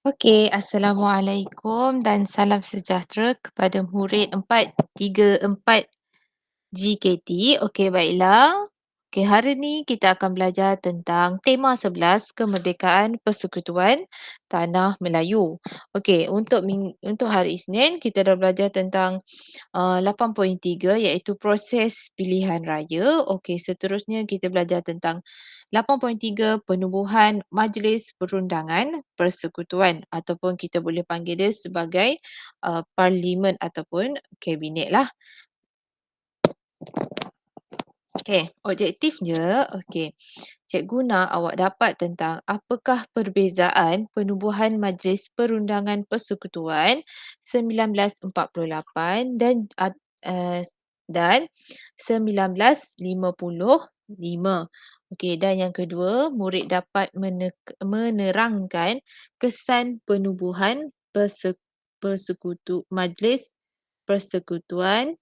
Okey, Assalamualaikum dan salam sejahtera kepada murid 434 GKT. Okey, baiklah. Okey, hari ni kita akan belajar tentang tema 11, Kemerdekaan Persekutuan Tanah Melayu. Okey, untuk hari Isnin kita dah belajar tentang 8.3 iaitu proses pilihan raya. Okey, seterusnya kita belajar tentang 8.3 penubuhan Majlis Perundangan Persekutuan ataupun kita boleh panggil dia sebagai parlimen ataupun kabinet lah. Okey, objektifnya, okey. Cikgu nak awak dapat tentang apakah perbezaan penubuhan Majlis Perundangan Persekutuan 1948 dan 1955. Okey, dan yang kedua, murid dapat menerangkan kesan penubuhan Persekutuan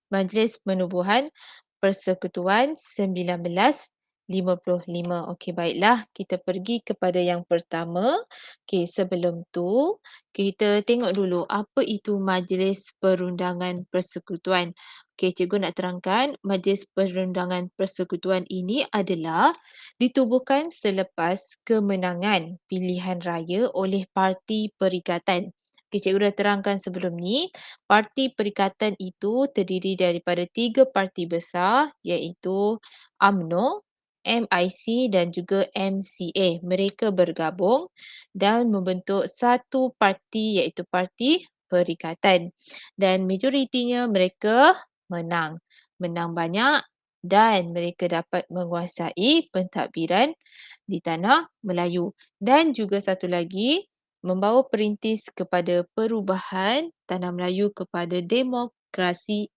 Majlis Penubuhan Persekutuan 1955. Okey, baiklah. Kita pergi kepada yang pertama. Okey, sebelum tu, kita tengok dulu apa itu Majlis Perundangan Persekutuan. Okey, cikgu nak terangkan Majlis Perundangan Persekutuan ini adalah ditubuhkan selepas kemenangan pilihan raya oleh Parti Perikatan. Okey, cikgu dah terangkan sebelum ni. Parti Perikatan itu terdiri daripada 3 parti besar iaitu UMNO, MIC dan juga MCA. Mereka bergabung dan membentuk satu parti iaitu Parti Perikatan. Dan majoritinya mereka menang. Menang banyak dan mereka dapat menguasai pentadbiran di tanah Melayu. Dan juga satu lagi, membawa perintis kepada perubahan tanah Melayu kepada demokrasi.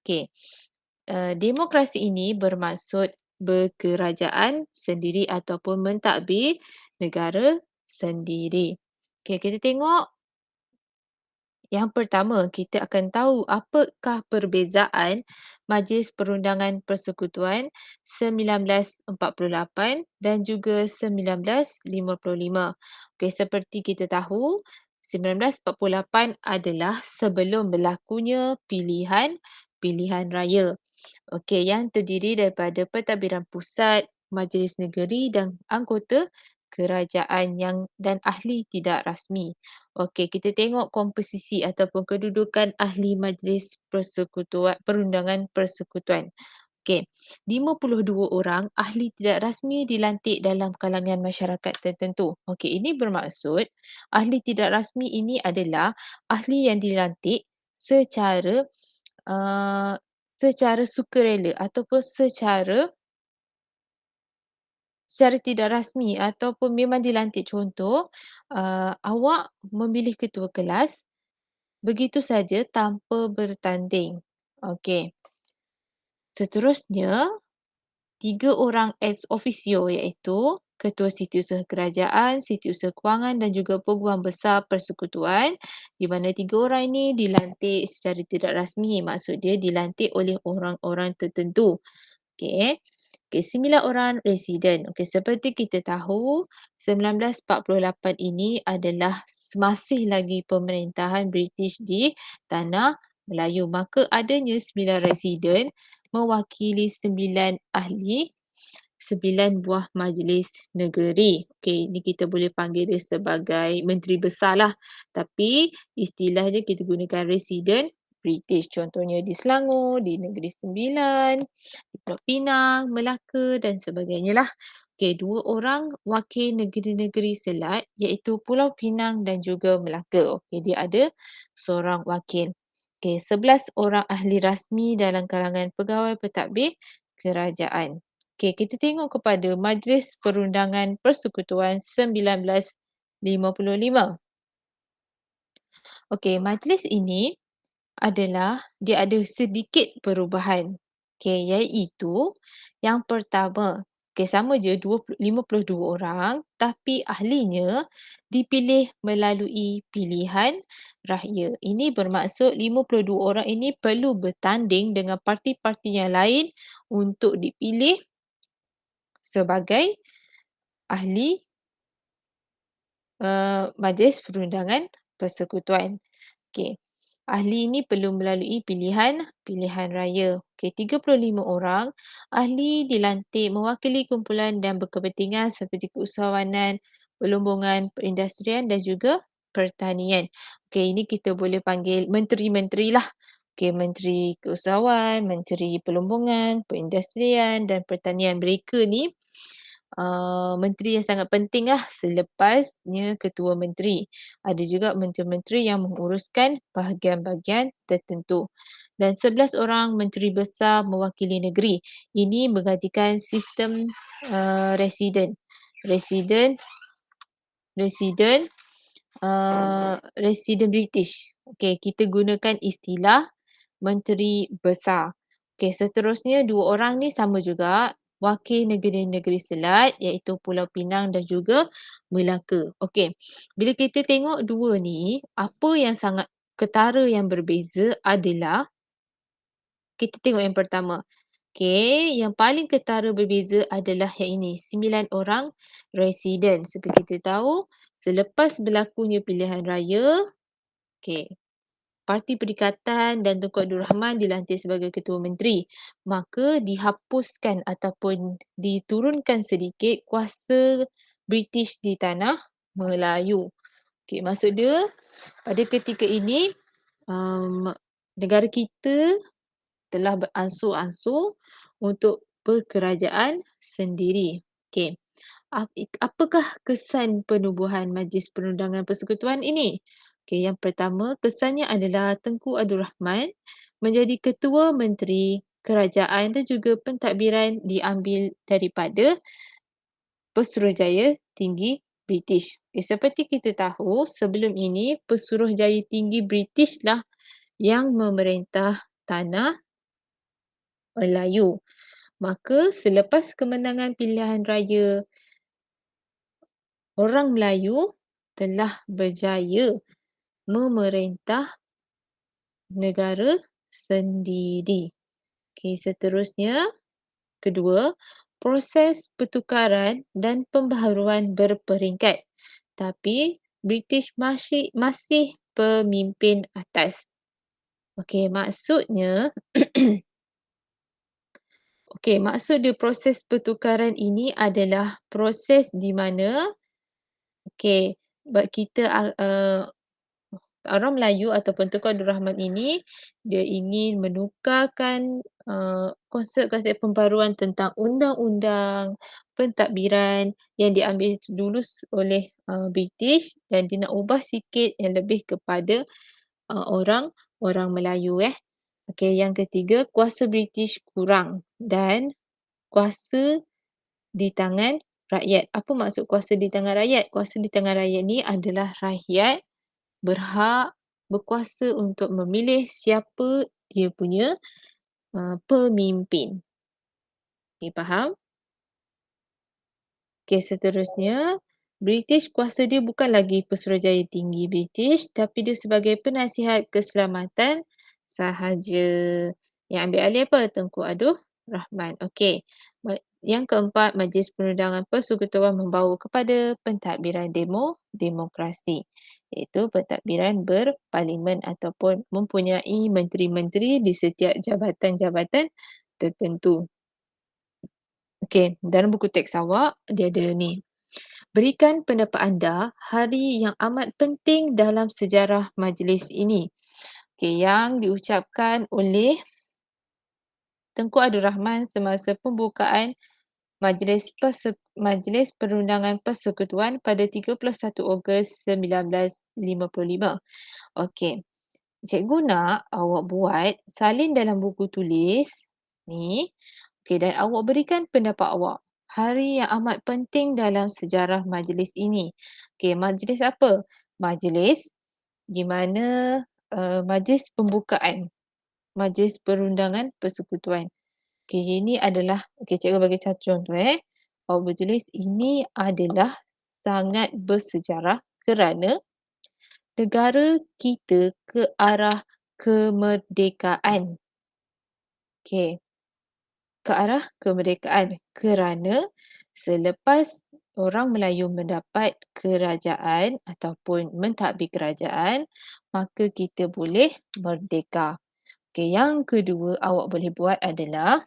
Okey. Demokrasi ini bermaksud berkerajaan sendiri ataupun mentadbir negara sendiri. Okey, kita tengok yang pertama, kita akan tahu apakah perbezaan Majlis Perundangan Persekutuan 1948 dan juga 1955. Okey, seperti kita tahu, 1948 adalah sebelum berlakunya pilihan raya. Okey, yang terdiri daripada pentadbiran pusat, majlis negeri dan anggota kerajaan dan ahli tidak rasmi. Okey, kita tengok komposisi ataupun kedudukan ahli Majlis Perundangan Persekutuan. Okey, 52 orang ahli tidak rasmi dilantik dalam kalangan masyarakat tertentu. Okey, ini bermaksud ahli tidak rasmi ini adalah ahli yang dilantik secara uh, secara sukarela ataupun secara tidak rasmi ataupun memang dilantik. Contoh, awak memilih ketua kelas begitu saja tanpa bertanding. Okey. Seterusnya, 3 orang ex officio iaitu Ketua Setiausaha Kerajaan, Setiausaha Kewangan dan juga Peguam Besar Persekutuan, di mana 3 orang ini dilantik secara tidak rasmi. Maksud dia dilantik oleh orang-orang tertentu. Okey. Okey, 9 orang residen. Okey, seperti kita tahu, 1948 ini adalah masih lagi pemerintahan British di tanah Melayu. Maka adanya 9 residen mewakili 9 ahli 9 buah majlis negeri. Okey, ini kita boleh panggil dia sebagai menteri besar lah. Tapi istilahnya kita gunakan residen British. Contohnya di Selangor, di Negeri Sembilan, di Pulau Pinang, Melaka dan sebagainya lah. Okey, 2 orang wakil negeri-negeri selat iaitu Pulau Pinang dan juga Melaka. Okey, dia ada seorang wakil. Okey, 11 orang ahli rasmi dalam kalangan pegawai pentadbir kerajaan. Okey, kita tengok kepada Majlis Perundangan Persekutuan 1955. Okey, majlis ini dia ada sedikit perubahan. Okey, iaitu yang pertama, okey sama je 52 orang tapi ahlinya dipilih melalui pilihan raya. Ini bermaksud 52 orang ini perlu bertanding dengan parti-parti yang lain untuk dipilih sebagai ahli Majlis Perundangan Persekutuan. Okey. Ahli ini perlu melalui pilihan raya. Okey, 35 orang ahli dilantik mewakili kumpulan dan berkepentingan seperti keusahawanan, pelumbungan, perindustrian dan juga pertanian. Okey, ini kita boleh panggil menteri-menteri lah. Okey, Menteri Keusahawan, Menteri Pelumbungan, Perindustrian dan Pertanian. Mereka ni menteri yang sangat penting lah selepasnya ketua menteri. Ada juga menteri-menteri yang menguruskan bahagian-bahagian tertentu. Dan 11 orang menteri besar mewakili negeri. Ini menggantikan sistem residen. Residen, residen, residen British. Okey, kita gunakan istilah menteri besar. Okey, seterusnya dua orang ni sama juga wakil negeri-negeri selat iaitu Pulau Pinang dan juga Melaka. Okey, bila kita tengok dua ni, apa yang sangat ketara yang berbeza adalah kita tengok yang pertama. Okey, yang paling ketara berbeza adalah yang ini, 9 orang residen. Seperti kita tahu, selepas berlakunya pilihan raya, okey, Parti Perikatan dan Tunku Abdul Rahman dilantik sebagai Ketua Menteri. Maka dihapuskan ataupun diturunkan sedikit kuasa British di tanah Melayu. Okey, maksud dia pada ketika ini negara kita telah beransur-ansur untuk berkerajaan sendiri. Okey. Apakah kesan penubuhan Majlis Perundangan Persekutuan ini? Okey, yang pertama, kesannya adalah Tengku Abdul Rahman menjadi Ketua Menteri Kerajaan dan juga pentadbiran diambil daripada Pesuruhjaya Tinggi British. Okay, seperti kita tahu, sebelum ini Pesuruhjaya Tinggi British lah yang memerintah tanah Melayu. Maka selepas kemenangan pilihan raya, orang Melayu telah berjaya memerintah negara sendiri. Okey, seterusnya, kedua, proses pertukaran dan pembaharuan berperingkat. Tapi British masih pemimpin atas. Okey, maksudnya maksud dia proses pertukaran ini adalah proses di mana kita orang Melayu ataupun Tunku Abdul Rahman ini, dia ingin menukarkan konsep-konsep pembaruan tentang undang-undang, pentadbiran yang diambil dulu oleh British dan dia nak ubah sikit yang lebih kepada orang Melayu. Okey, yang ketiga, kuasa British kurang dan kuasa di tangan rakyat. Apa maksud kuasa di tangan rakyat? Kuasa di tangan rakyat ni adalah rakyat berhak berkuasa untuk memilih siapa dia punya pemimpin. Okey, faham? Okey, seterusnya, British kuasa dia bukan lagi Pesuruhjaya Tinggi British tapi dia sebagai penasihat keselamatan sahaja. Yang ambil alih apa? Tengku Abdul Rahman. Okey. Yang keempat, Majlis Perundangan Persekutuan membawa kepada pentadbiran demokrasi, iaitu pentadbiran berparlimen ataupun mempunyai menteri-menteri di setiap jabatan-jabatan tertentu. Okey, dalam buku teks awak, dia ada ni. Berikan pendapat anda hari yang amat penting dalam sejarah majlis ini. Okey, yang diucapkan oleh Tengku Abdul Rahman semasa pembukaan Majlis Perundangan Persekutuan pada 31 Ogos 1955. Okey. Cikgu nak awak buat salin dalam buku tulis ni. Okey, dan awak berikan pendapat awak. Hari yang amat penting dalam sejarah majlis ini. Okey, majlis apa? Majlis di mana majlis pembukaan Majlis Perundangan Persekutuan. Okey, ini adalah, cikgu bagi satu contoh. Awak bertulis ini adalah sangat bersejarah kerana negara kita ke arah kemerdekaan. Okey, ke arah kemerdekaan kerana selepas orang Melayu mendapat kerajaan ataupun mentadbir kerajaan, maka kita boleh merdeka. Okey, yang kedua awak boleh buat adalah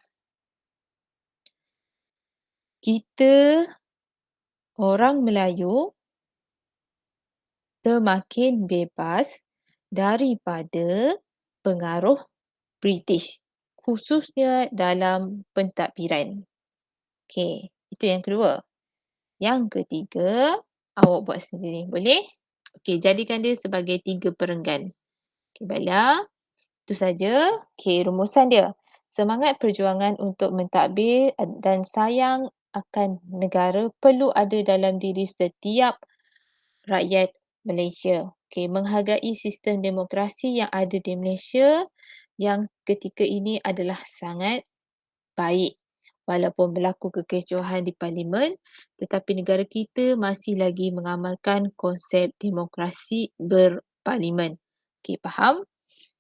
kita orang Melayu semakin bebas daripada pengaruh British, khususnya dalam pentadbiran. Okey, itu yang kedua. Yang ketiga, awak buat sendiri. Boleh? Okey, jadikan dia sebagai 3 perenggan. Okey, baiklah. Itu saja. Okey, rumusan dia. Semangat perjuangan untuk mentadbir dan sayang akan negara perlu ada dalam diri setiap rakyat Malaysia. Okey, menghargai sistem demokrasi yang ada di Malaysia yang ketika ini adalah sangat baik. Walaupun berlaku kekecohan di parlimen, tetapi negara kita masih lagi mengamalkan konsep demokrasi berparlimen. Okey, faham?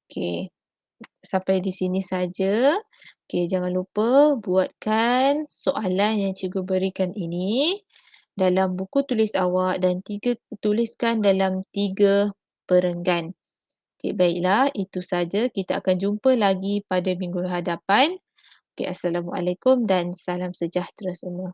Okey, sampai di sini saja. Okey, jangan lupa buatkan soalan yang cikgu berikan ini dalam buku tulis awak dan tuliskan dalam 3 perenggan. Okey, baiklah, itu saja. Kita akan jumpa lagi pada minggu hadapan. Okey, Assalamualaikum dan salam sejahtera semua.